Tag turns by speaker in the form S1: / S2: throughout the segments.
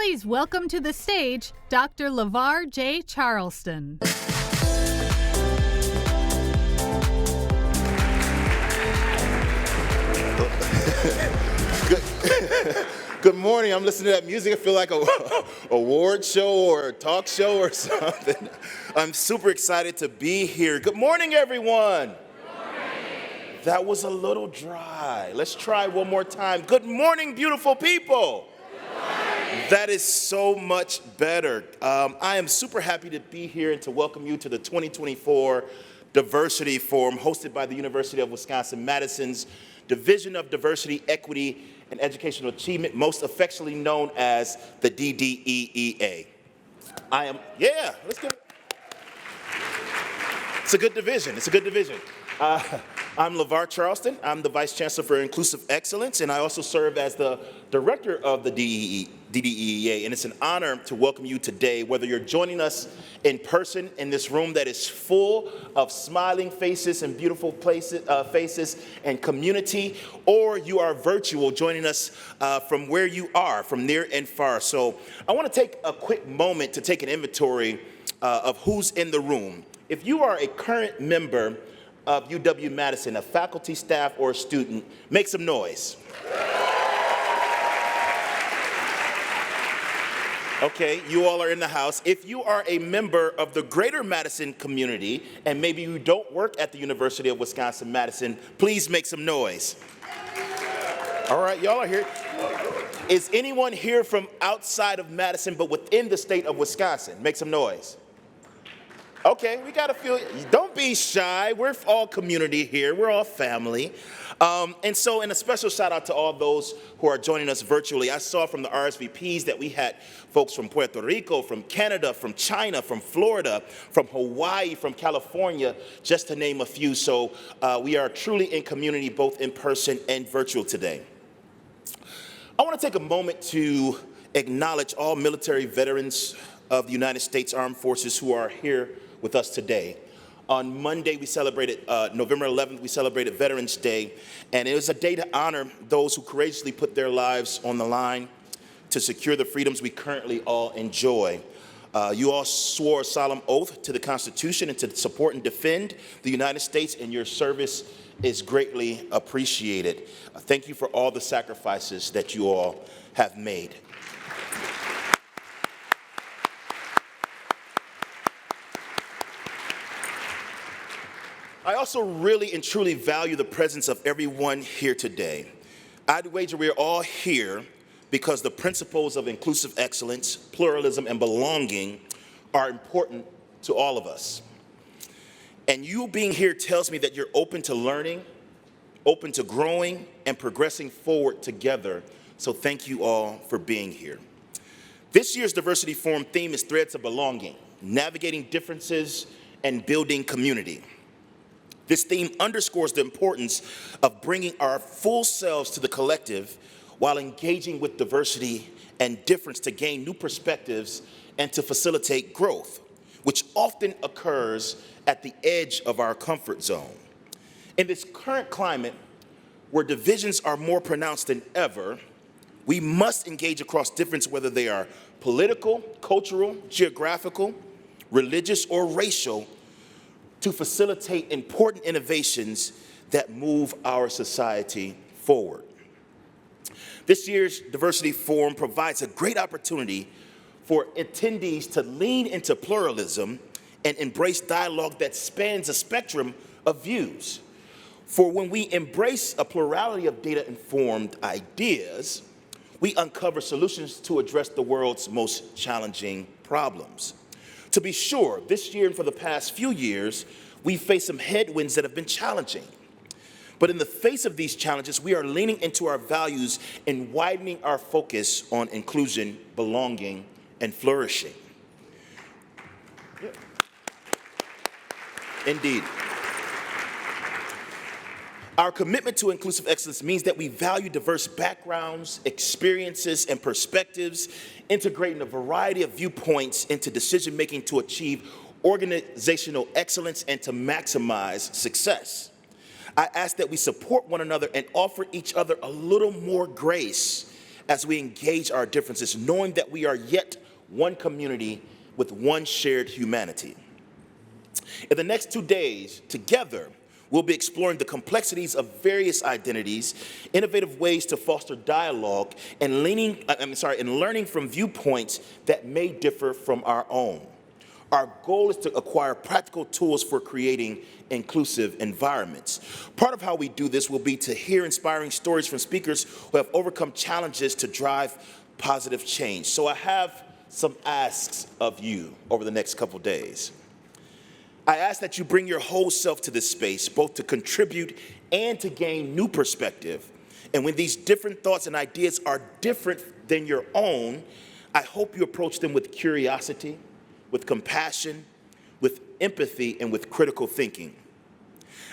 S1: Please welcome to the stage Dr. LaVar J. Charleston.
S2: Good morning. I'm listening to that music. I feel like a award show or a talk show or something. I'm super excited to be here. Good morning, everyone. That was a little dry. Let's try one more time. Good morning, beautiful people. That is so much better. I am super happy to be here and to welcome you to the 2024 Diversity Forum hosted by the University of Wisconsin-Madison's Division of Diversity, Equity, and Educational Achievement, most affectionately known as the DDEEA. Let's give it. It's a good division. I'm LaVar Charleston. I'm the Vice Chancellor for Inclusive Excellence, and I also serve as the Director of the DDEEA, and it's an honor to welcome you today, whether you're joining us in person in this room that is full of smiling faces and beautiful faces and community, or you are virtual joining us from where you are, from near and far. So I want to take a quick moment to take an inventory of who's in the room. If you are a current member of UW-Madison, a faculty, staff, or a student, make some noise. Okay, you all are in the house. If you are a member of the greater Madison community, and maybe you don't work at the University of Wisconsin-Madison, please make some noise. All right, y'all are here. Is anyone here from outside of Madison but within the state of Wisconsin? Make some noise. Okay, we got to feel, don't be shy. We're all community here. We're all family. And a special shout out to all those who are joining us virtually. I saw from the RSVPs that we had folks from Puerto Rico, from Canada, from China, from Florida, from Hawaii, from California, just to name a few. So we are truly in community, both in person and virtual today. I want to take a moment to acknowledge all military veterans of the United States Armed Forces who are here with us today. On Monday, we celebrated, November 11th, we celebrated Veterans Day, and it was a day to honor those who courageously put their lives on the line to secure the freedoms we currently all enjoy. You all swore a solemn oath to the Constitution and to support and defend the United States, and your service is greatly appreciated. Thank you for all the sacrifices that you all have made. I also really and truly value the presence of everyone here today. I'd wager we're all here because the principles of inclusive excellence, pluralism, and belonging are important to all of us. And you being here tells me that you're open to learning, open to growing, and progressing forward together. So thank you all for being here. This year's Diversity Forum theme is Threads of Belonging, navigating differences and building community. This theme underscores the importance of bringing our full selves to the collective while engaging with diversity and difference to gain new perspectives and to facilitate growth, which often occurs at the edge of our comfort zone. In this current climate, where divisions are more pronounced than ever, we must engage across difference, whether they are political, cultural, geographical, religious, or racial, to facilitate important innovations that move our society forward. This year's Diversity Forum provides a great opportunity for attendees to lean into pluralism and embrace dialogue that spans a spectrum of views. For when we embrace a plurality of data-informed ideas, we uncover solutions to address the world's most challenging problems. To be sure, this year and for the past few years, we've faced some headwinds that have been challenging. But in the face of these challenges, we are leaning into our values and widening our focus on inclusion, belonging, and flourishing. Indeed. Our commitment to inclusive excellence means that we value diverse backgrounds, experiences, and perspectives, integrating a variety of viewpoints into decision-making to achieve organizational excellence and to maximize success. I ask that we support one another and offer each other a little more grace as we engage our differences, knowing that we are yet one community with one shared humanity. In the next 2 days, together, we'll be exploring the complexities of various identities, innovative ways to foster dialogue, and learning from viewpoints that may differ from our own. Our goal is to acquire practical tools for creating inclusive environments. Part of how we do this will be to hear inspiring stories from speakers who have overcome challenges to drive positive change. So I have some asks of you over the next couple days. I ask that you bring your whole self to this space, both to contribute and to gain new perspective. And when these different thoughts and ideas are different than your own, I hope you approach them with curiosity, with compassion, with empathy, and with critical thinking.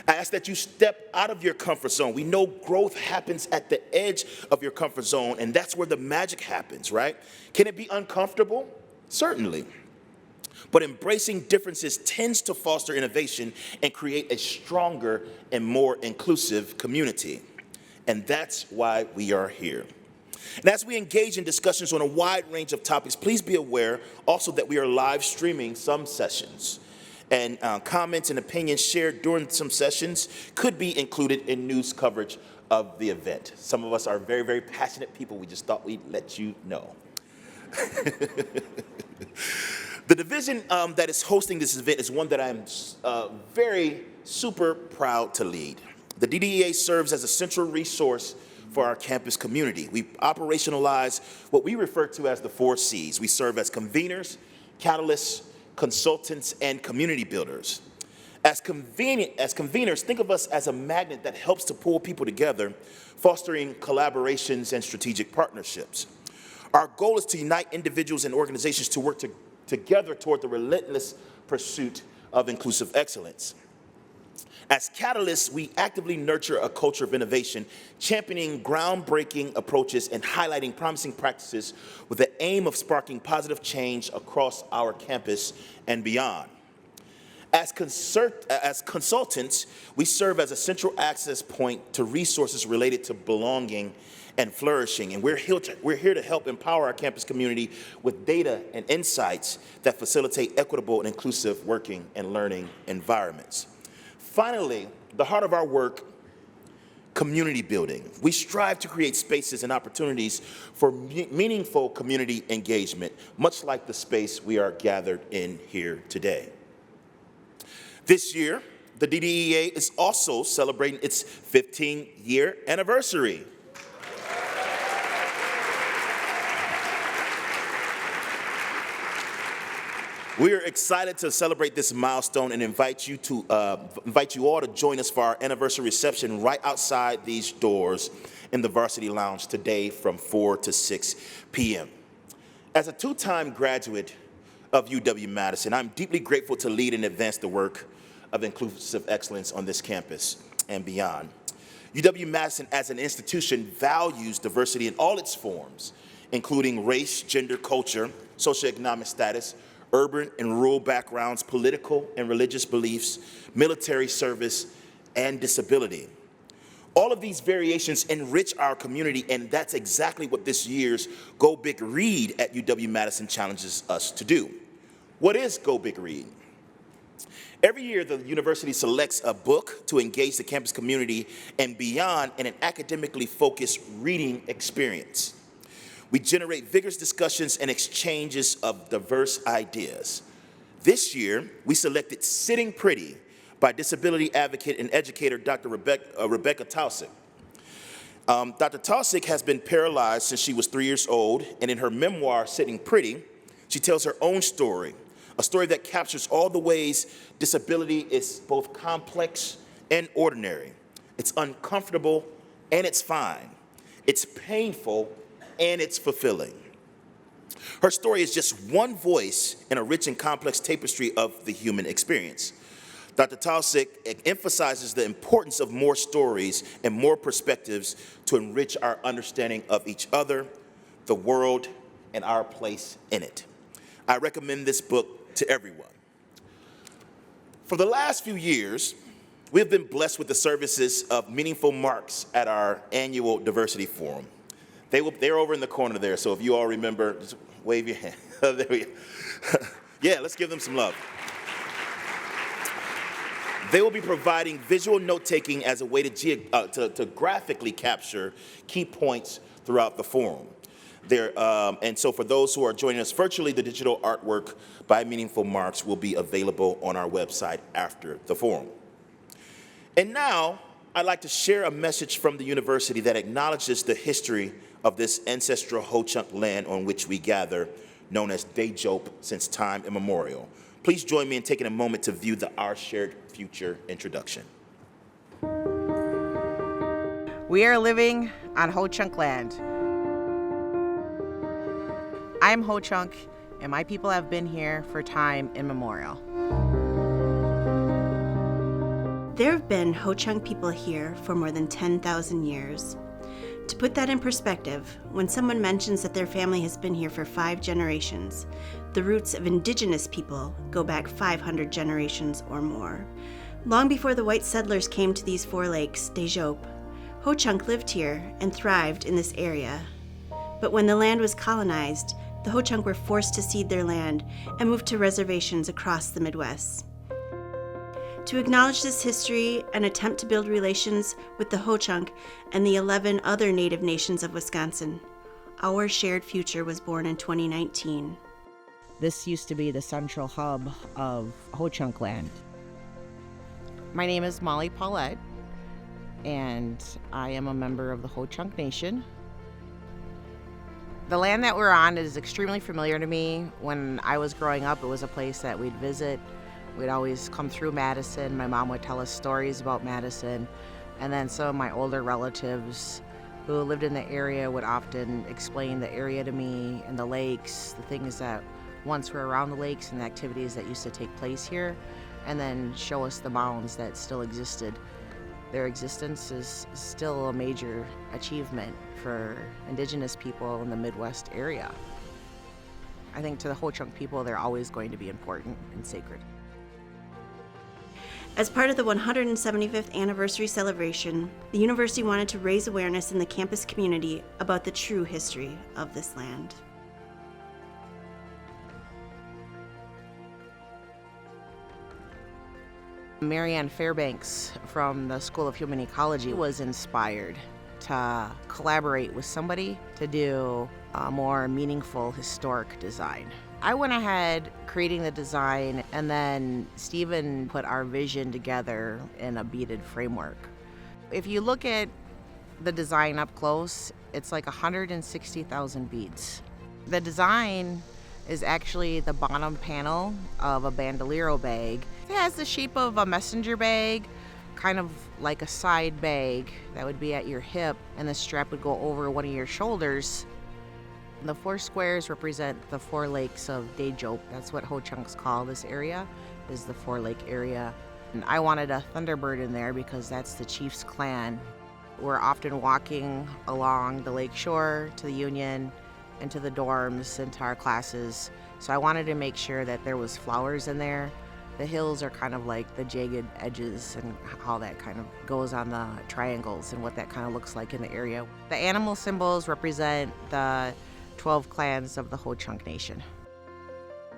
S2: I ask that you step out of your comfort zone. We know growth happens at the edge of your comfort zone, and that's where the magic happens, right? Can it be uncomfortable? Certainly. But embracing differences tends to foster innovation and create a stronger and more inclusive community. And that's why we are here. And as we engage in discussions on a wide range of topics, please be aware also that we are live streaming some sessions. And comments and opinions shared during some sessions could be included in news coverage of the event. Some of us are very, very passionate people. We just thought we'd let you know. The division that is hosting this event is one that I'm very super proud to lead. The DDEA serves as a central resource for our campus community. We operationalize what we refer to as the 4 C's. We serve as conveners, catalysts, consultants, and community builders. As conveners, think of us as a magnet that helps to pull people together, fostering collaborations and strategic partnerships. Our goal is to unite individuals and organizations to work together toward the relentless pursuit of inclusive excellence. As catalysts, we actively nurture a culture of innovation, championing groundbreaking approaches and highlighting promising practices with the aim of sparking positive change across our campus and beyond. As consultants, we serve as a central access point to resources related to belonging and flourishing, and we're here to help empower our campus community with data and insights that facilitate equitable and inclusive working and learning environments. Finally, the heart of our work, community building. We strive to create spaces and opportunities for meaningful community engagement, much like the space we are gathered in here today. This year, the DDEA is also celebrating its 15-year anniversary. We are excited to celebrate this milestone and invite you all to join us for our anniversary reception right outside these doors in the Varsity Lounge today from 4 to 6 p.m. As a 2-time graduate of UW-Madison, I'm deeply grateful to lead and advance the work of inclusive excellence on this campus and beyond. UW-Madison as an institution values diversity in all its forms, including race, gender, culture, socioeconomic status, urban and rural backgrounds, political and religious beliefs, military service, and disability. All of these variations enrich our community, and that's exactly what this year's Go Big Read at UW-Madison challenges us to do. What is Go Big Read? Every year, the university selects a book to engage the campus community and beyond in an academically focused reading experience. We generate vigorous discussions and exchanges of diverse ideas. This year, we selected Sitting Pretty by disability advocate and educator Dr. Rebecca Taussig. Dr. Taussig has been paralyzed since she was 3 years old, and in her memoir, Sitting Pretty, she tells her own story, a story that captures all the ways disability is both complex and ordinary. It's uncomfortable and it's fine. It's painful and it's fulfilling. Her story is just one voice in a rich and complex tapestry of the human experience. Dr. Taussig emphasizes the importance of more stories and more perspectives to enrich our understanding of each other, the world, and our place in it. I recommend this book to everyone. For the last few years, we have been blessed with the services of Meaningful Marks at our annual Diversity Forum. They're over in the corner there, so if you all remember, just wave your hand. There we go. Yeah, let's give them some love. They will be providing visual note-taking as a way to graphically capture key points throughout the forum. And so for those who are joining us virtually, the digital artwork by Meaningful Marks will be available on our website after the forum. And now, I'd like to share a message from the university that acknowledges the history of this ancestral Ho-Chunk land on which we gather, known as Dejop since time immemorial. Please join me in taking a moment to view the Our Shared Future introduction.
S3: We are living on Ho-Chunk land. I'm Ho-Chunk, and my people have been here for time immemorial.
S4: There have been Ho-Chunk people here for more than 10,000 years. To put that in perspective, when someone mentions that their family has been here for 5 generations, the roots of indigenous people go back 500 generations or more. Long before the white settlers came to these 4 lakes, Dejop, Ho-Chunk lived here and thrived in this area. But when the land was colonized, the Ho-Chunk were forced to cede their land and move to reservations across the Midwest. To acknowledge this history and attempt to build relations with the Ho-Chunk and the 11 other Native nations of Wisconsin, Our Shared Future was born in 2019.
S3: This used to be the central hub of Ho-Chunk land. My name is Molly Paulette, and I am a member of the Ho-Chunk Nation. The land that we're on is extremely familiar to me. When I was growing up, it was a place that we'd visit. We'd always come through Madison. My mom would tell us stories about Madison. And then some of my older relatives who lived in the area would often explain the area to me and the lakes, the things that once were around the lakes and the activities that used to take place here, and then show us the mounds that still existed. Their existence is still a major achievement for indigenous people in the Midwest area. I think to the Ho-Chunk people, they're always going to be important and sacred.
S4: As part of the 175th anniversary celebration, the university wanted to raise awareness in the campus community about the true history of this land.
S3: Marianne Fairbanks from the School of Human Ecology was inspired to collaborate with somebody to do a more meaningful historic design. I went ahead creating the design, and then Stephen put our vision together in a beaded framework. If you look at the design up close, it's like 160,000 beads. The design is actually the bottom panel of a bandolero bag. It has the shape of a messenger bag, kind of like a side bag that would be at your hip, and the strap would go over one of your shoulders. The 4 squares represent the 4 lakes of Dejop. That's what Ho-Chunks call this area, is the 4 lake area. And I wanted a Thunderbird in there because that's the chief's clan. We're often walking along the lake shore to the Union, into the dorms, into our classes. So I wanted to make sure that there was flowers in there. The hills are kind of like the jagged edges and how that kind of goes on the triangles and what that kind of looks like in the area. The animal symbols represent the 12 clans of the Ho-Chunk Nation.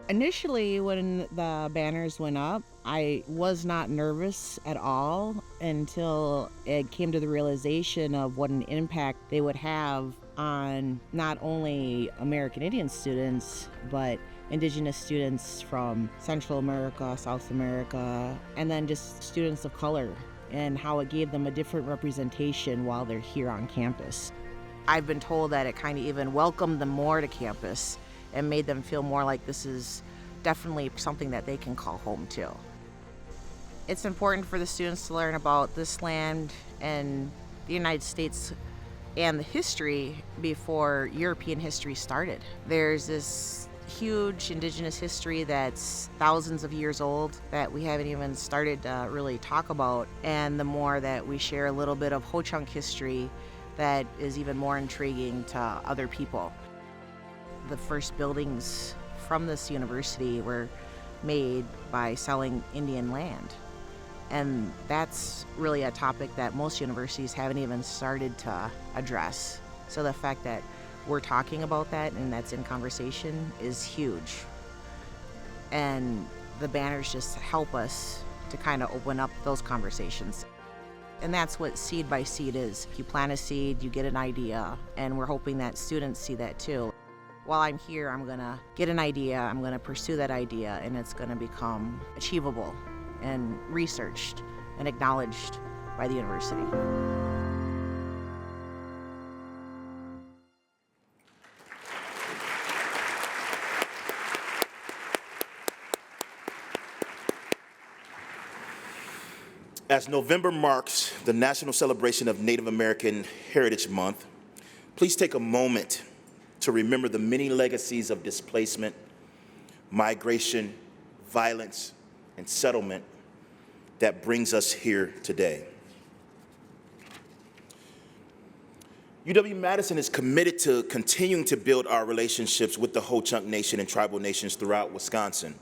S3: Initially, when the banners went up, I was not nervous at all until it came to the realization of what an impact they would have on not only American Indian students, but indigenous students from Central America, South America, and then just students of color, and how it gave them a different representation while they're here on campus. I've been told that it kind of even welcomed them more to campus and made them feel more like this is definitely something that they can call home to. It's important for the students to learn about this land and the United States and the history before European history started. There's this huge indigenous history that's thousands of years old that we haven't even started to really talk about, and the more that we share a little bit of Ho-Chunk history, that is even more intriguing to other people. The first buildings from this university were made by selling Indian land. And that's really a topic that most universities haven't even started to address. So the fact that we're talking about that and that's in conversation is huge. And the banners just help us to kind of open up those conversations. And that's what Seed by Seed is. You plant a seed, you get an idea, and we're hoping that students see that too. While I'm here, I'm gonna get an idea, I'm gonna pursue that idea, and it's gonna become achievable and researched and acknowledged by the university.
S2: As November marks the national celebration of Native American Heritage Month, please take a moment to remember the many legacies of displacement, migration, violence, and settlement that brings us here today. UW-Madison is committed to continuing to build our relationships with the Ho-Chunk Nation and tribal nations throughout Wisconsin.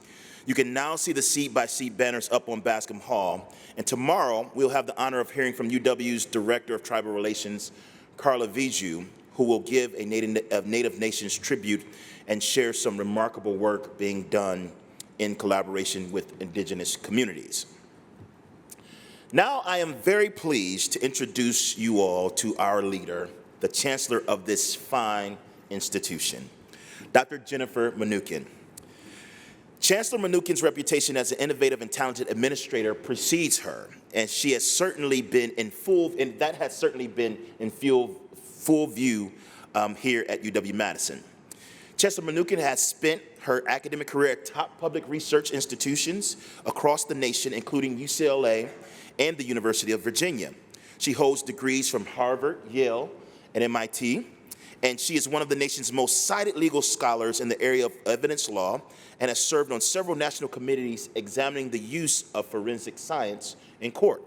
S2: You can now see the Seed by Seed banners up on Bascom Hall, and tomorrow we'll have the honor of hearing from UW's Director of Tribal Relations, Carla Viju, who will give a Native Nations tribute and share some remarkable work being done in collaboration with indigenous communities. Now I am very pleased to introduce you all to our leader, the Chancellor of this fine institution, Dr. Jennifer Mnookin. Chancellor Mnookin's reputation as an innovative and talented administrator precedes her, and she has certainly been in full view here at UW-Madison. Chancellor Mnookin has spent her academic career at top public research institutions across the nation, including UCLA and the University of Virginia. She holds degrees from Harvard, Yale, and MIT, and she is one of the nation's most cited legal scholars in the area of evidence law and has served on several national committees examining the use of forensic science in court.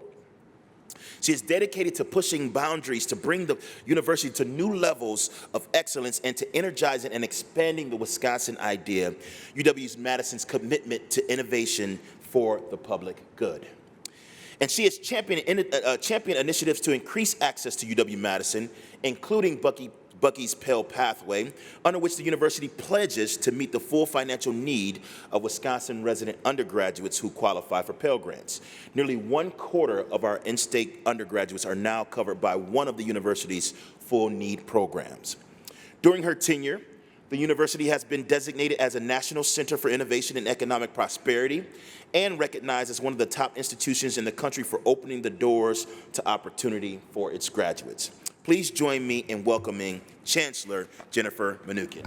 S2: She is dedicated to pushing boundaries to bring the university to new levels of excellence and to energizing and expanding the Wisconsin idea, UW-Madison's commitment to innovation for the public good. And she has championed initiatives to increase access to UW-Madison, including Bucky's Pell Pathway, under which the university pledges to meet the full financial need of Wisconsin resident undergraduates who qualify for Pell Grants. Nearly 1/4 of our in-state undergraduates are now covered by one of the university's full need programs. During her tenure, the university has been designated as a National Center for Innovation and Economic Prosperity and recognized as one of the top institutions in the country for opening the doors to opportunity for its graduates. Please join me in welcoming Chancellor Jennifer Mnookin.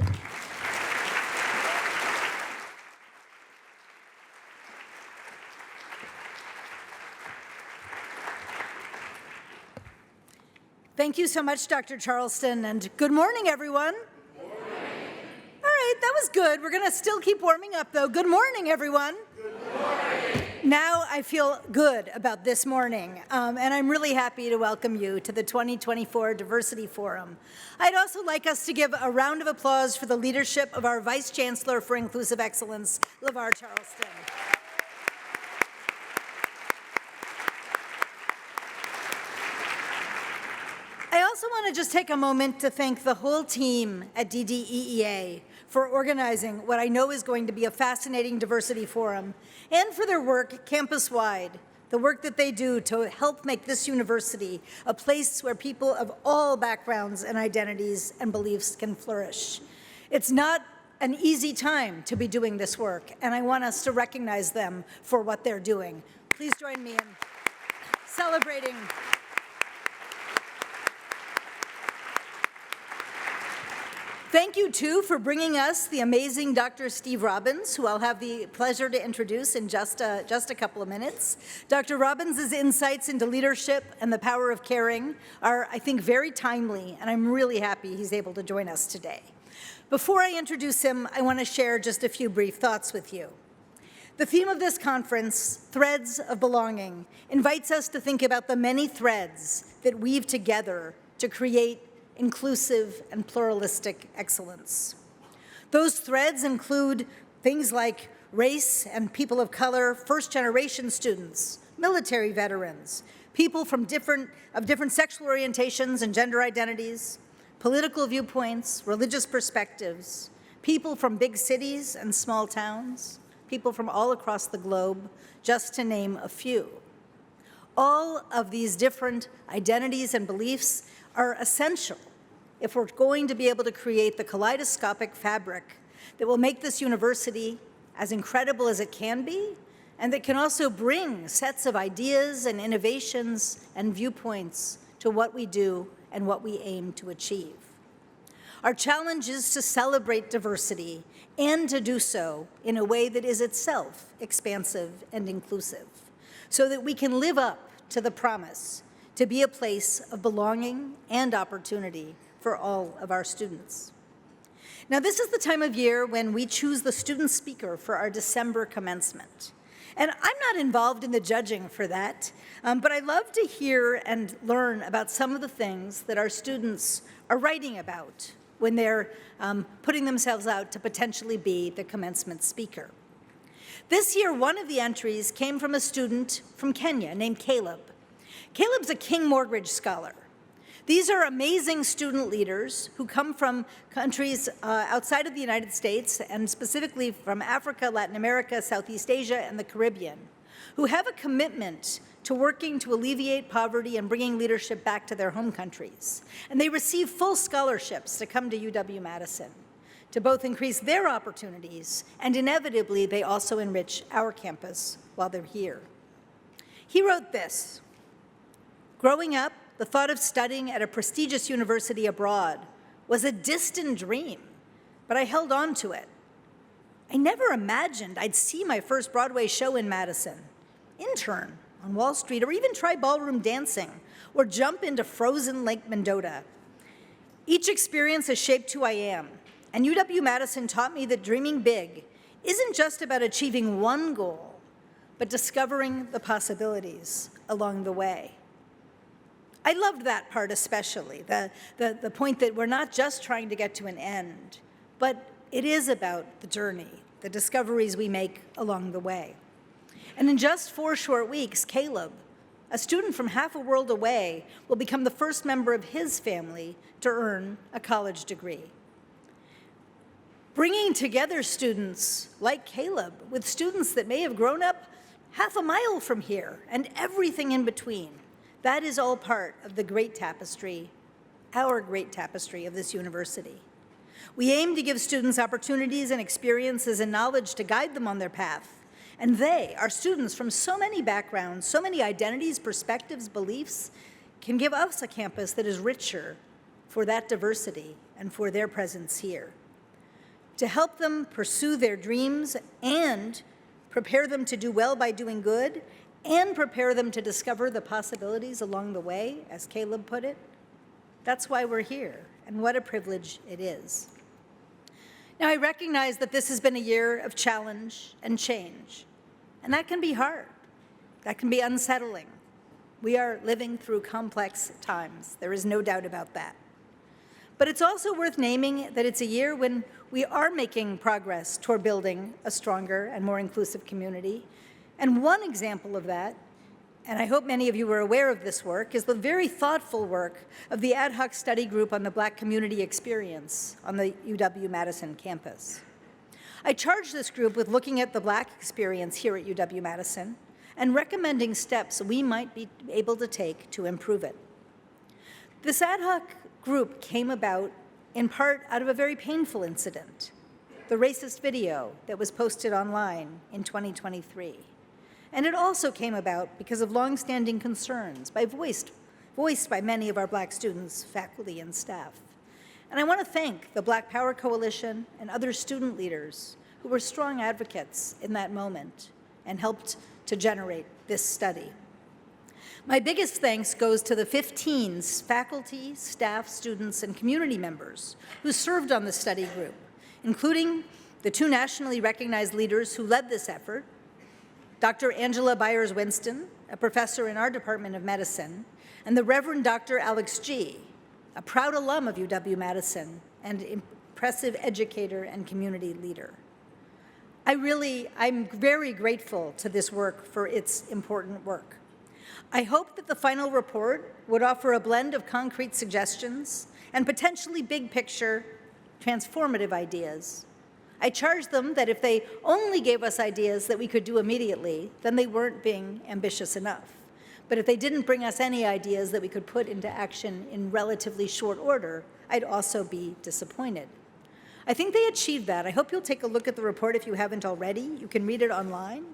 S5: Thank you so much, Dr. Charleston, and good morning, everyone. Good morning. All right, that was good. We're going to still keep warming up, though. Good morning, everyone. Good morning. Now I feel good about this morning, and I'm really happy to welcome you to the 2024 Diversity Forum. I'd also like us to give a round of applause for the leadership of our Vice Chancellor for Inclusive Excellence, LaVar Charleston. I also want to just take a moment to thank the whole team at DDEEA for organizing what I know is going to be a fascinating diversity forum, and for their work campus-wide, the work that they do to help make this university a place where people of all backgrounds and identities and beliefs can flourish. It's not an easy time to be doing this work, and I want us to recognize them for what they're doing. Please join me in celebrating. Thank you, too, for bringing us the amazing Dr. Steve Robbins, who I'll have the pleasure to introduce in just a couple of minutes. Dr. Robbins' insights into leadership and the power of caring are, I think, very timely, and I'm really happy he's able to join us today. Before I introduce him, I want to share just a few brief thoughts with you. The theme of this conference, Threads of Belonging, invites us to think about the many threads that weave together to create inclusive and pluralistic excellence. Those threads include things like race and people of color, first-generation students, military veterans, people from different sexual orientations and gender identities, political viewpoints, religious perspectives, people from big cities and small towns, people from all across the globe, just to name a few. All of these different identities and beliefs are essential if we're going to be able to create the kaleidoscopic fabric that will make this university as incredible as it can be, and that can also bring sets of ideas and innovations and viewpoints to what we do and what we aim to achieve. Our challenge is to celebrate diversity and to do so in a way that is itself expansive and inclusive, so that we can live up to the promise to be a place of belonging and opportunity for all of our students. Now, this is the time of year when we choose the student speaker for our December commencement. And I'm not involved in the judging for that, but I love to hear and learn about some of the things that our students are writing about when they're putting themselves out to potentially be the commencement speaker. This year, one of the entries came from a student from Kenya named Caleb. Caleb's a King Morgridge Scholar. These are amazing student leaders who come from countries outside of the United States, and specifically from Africa, Latin America, Southeast Asia, and the Caribbean, who have a commitment to working to alleviate poverty and bringing leadership back to their home countries. And they receive full scholarships to come to UW-Madison to both increase their opportunities, and inevitably, they also enrich our campus while they're here. He wrote this: "Growing up, the thought of studying at a prestigious university abroad was a distant dream, but I held on to it. I never imagined I'd see my first Broadway show in Madison, intern on Wall Street, or even try ballroom dancing, or jump into frozen Lake Mendota. Each experience has shaped who I am, and UW-Madison taught me that dreaming big isn't just about achieving one goal, but discovering the possibilities along the way." I loved that part especially, the point that we're not just trying to get to an end, but it is about the journey, the discoveries we make along the way. And in just 4 short weeks, Caleb, a student from half a world away, will become the first member of his family to earn a college degree. Bringing together students like Caleb with students that may have grown up half a mile from here and everything in between, that is all part of the great tapestry, our great tapestry of this university. We aim to give students opportunities and experiences and knowledge to guide them on their path. And they, our students from so many backgrounds, so many identities, perspectives, beliefs, can give us a campus that is richer for that diversity and for their presence here. To help them pursue their dreams and prepare them to do well by doing good, and prepare them to discover the possibilities along the way, as Caleb put it. That's why we're here, and what a privilege it is. Now, I recognize that this has been a year of challenge and change, and that can be hard. That can be unsettling. We are living through complex times. There is no doubt about that. But it's also worth naming that it's a year when we are making progress toward building a stronger and more inclusive community. And one example of that, and I hope many of you are aware of this work, is the very thoughtful work of the ad hoc study group on the Black community experience on the UW-Madison campus. I charged this group with looking at the Black experience here at UW-Madison and recommending steps we might be able to take to improve it. This ad hoc group came about in part out of a very painful incident, the racist video that was posted online in 2023. And it also came about because of longstanding concerns voiced by many of our Black students, faculty, and staff. And I want to thank the Black Power Coalition and other student leaders who were strong advocates in that moment and helped to generate this study. My biggest thanks goes to the 15 faculty, staff, students, and community members who served on the study group, including the 2 nationally recognized leaders who led this effort, Dr. Angela Byers-Winston, a professor in our Department of Medicine, and the Reverend Dr. Alex G., a proud alum of UW-Madison and impressive educator and community leader. I'm very grateful to this work for its important work. I hope that the final report would offer a blend of concrete suggestions and potentially big picture, transformative ideas. I charged them that if they only gave us ideas that we could do immediately, then they weren't being ambitious enough. But if they didn't bring us any ideas that we could put into action in relatively short order, I'd also be disappointed. I think they achieved that. I hope you'll take a look at the report if you haven't already. You can read it online.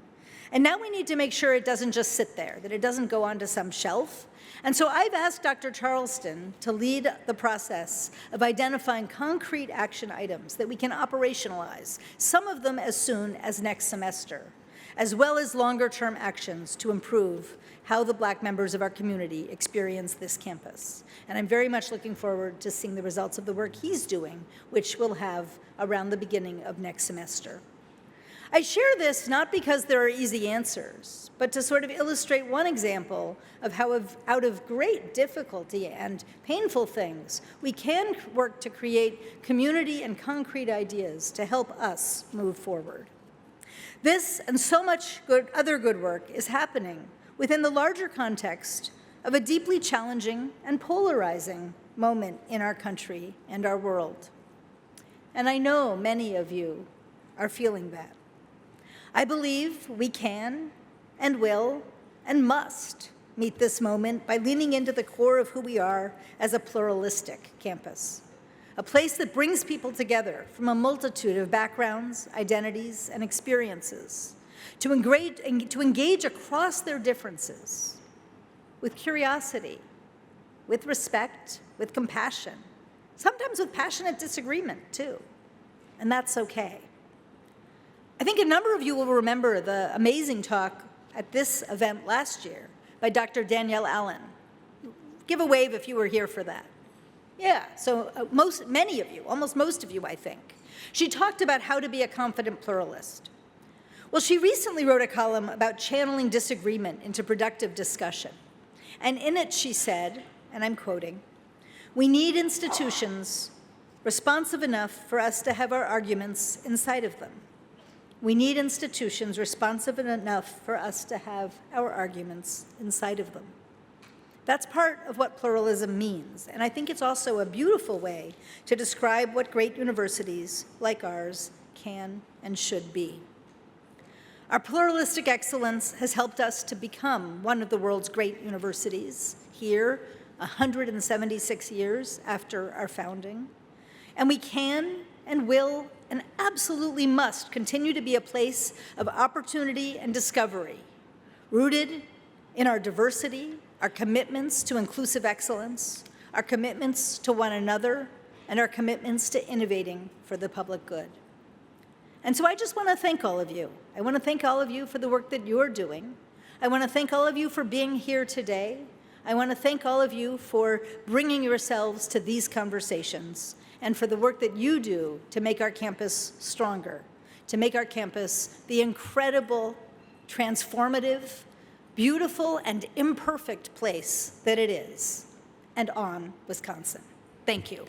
S5: And now we need to make sure it doesn't just sit there, that it doesn't go onto some shelf. And so I've asked Dr. Charleston to lead the process of identifying concrete action items that we can operationalize, some of them as soon as next semester, as well as longer-term actions to improve how the Black members of our community experience this campus. And I'm very much looking forward to seeing the results of the work he's doing, which we'll have around the beginning of next semester. I share this not because there are easy answers, but to sort of illustrate one example of how out of great difficulty and painful things, we can work to create community and concrete ideas to help us move forward. This and so much other good work is happening within the larger context of a deeply challenging and polarizing moment in our country and our world. And I know many of you are feeling that. I believe we can and will and must meet this moment by leaning into the core of who we are as a pluralistic campus, a place that brings people together from a multitude of backgrounds, identities, and experiences to engage across their differences with curiosity, with respect, with compassion, sometimes with passionate disagreement, too. And that's okay. I think a number of you will remember the amazing talk at this event last year by Dr. Danielle Allen. Give a wave if you were here for that. Yeah, so many of you, almost most of you, I think. She talked about how to be a confident pluralist. Well, she recently wrote a column about channeling disagreement into productive discussion. And in it she said, and I'm quoting, "We need institutions responsive enough for us to have our arguments inside of them. We need institutions responsive enough for us to have our arguments inside of them." That's part of what pluralism means, and I think it's also a beautiful way to describe what great universities like ours can and should be. Our pluralistic excellence has helped us to become one of the world's great universities here 176 years after our founding, and we can and will and absolutely must continue to be a place of opportunity and discovery, rooted in our diversity, our commitments to inclusive excellence, our commitments to one another, and our commitments to innovating for the public good. And so I just want to thank all of you. I want to thank all of you for the work that you're doing. I want to thank all of you for being here today. I want to thank all of you for bringing yourselves to these conversations and for the work that you do to make our campus stronger, to make our campus the incredible, transformative, beautiful, and imperfect place that it is, and on Wisconsin. Thank you.